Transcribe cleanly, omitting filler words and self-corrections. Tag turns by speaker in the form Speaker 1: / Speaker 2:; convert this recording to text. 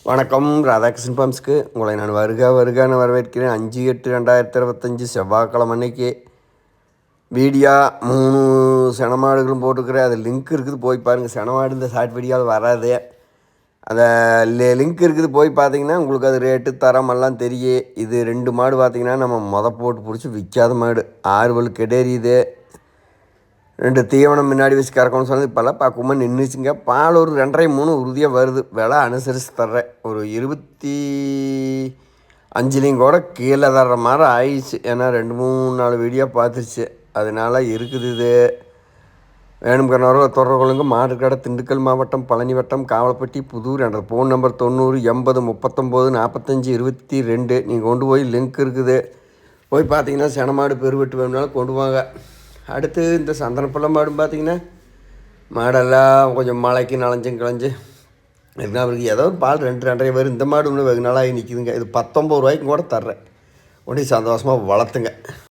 Speaker 1: வணக்கம். ராதாகிருஷ்ணன் பம்ப்ஸ்க்கு உங்களை நான் வருகன்னு வரவேற்கிறேன். 5/8/2025 செவ்வாய்க்கிழமை அன்னைக்கு வீடியோ 3 செனமாடுகளும் போட்டுக்கிறேன். அது லிங்க் இருக்குது, போய் பாருங்கள். செனமாடு இந்த ஷார்ட் வீடியோவில் வராது. அந்த லிங்க் இருக்குது, போய் பார்த்தீங்கன்னா உங்களுக்கு அது ரேட்டு தரமெல்லாம் தெரியும். இது 2 மாடு பார்த்தீங்கன்னா நம்ம போட்டு பிடிச்சி விற்காத மாடு. 6 பல் கெடேரியுது. 2 தீவனம் முன்னாடி வச்சு கறக்கணும்னு சொன்னது இப்போல்லாம் பக்குவமாக நின்றுச்சுங்க. பால் ஒரு 2.5 3 உறுதியாக வருது. விலை அனுசரித்து தர்றேன். ஒரு 25லையும் கூட கீழே தர்ற மாதிரி ஆயிடுச்சு. ஏன்னா 2 3 4 வீடியோ பார்த்துருச்சு. அதனால இருக்குது. இது வேணுங்கிறவரை தொடர்பு கொள்ளுங்க. மாடு கடை திண்டுக்கல் மாவட்டம், பழனி வட்டம், காவலப்பட்டி, புதூர். என்ற ஃபோன் நம்பர் 90 80 39 45 22. நீங்கள் கொண்டு போய் லிங்க் இருக்குது, போய் பார்த்தீங்கன்னா செனமாடு பெருவெட்டு வேணுனாலும் கொண்டு வாங்க. அடுத்து இந்த சந்தனப்பள்ள மாடும் பார்த்தீங்கன்னா மாடெல்லாம் கொஞ்சம் மழைக்கு நனைஞ்சும் கிளஞ்சு என்ன அவருக்கு ஏதோ ஒரு பால் 2 2.5 பேர். இந்த மாடு இன்னும் வெகு நாளாகி நிற்கிதுங்க. இது 19 ரூபாய்க்கும் கூட தர்றேன். ஒன்றும் சந்தோஷமாக வளர்த்துங்க.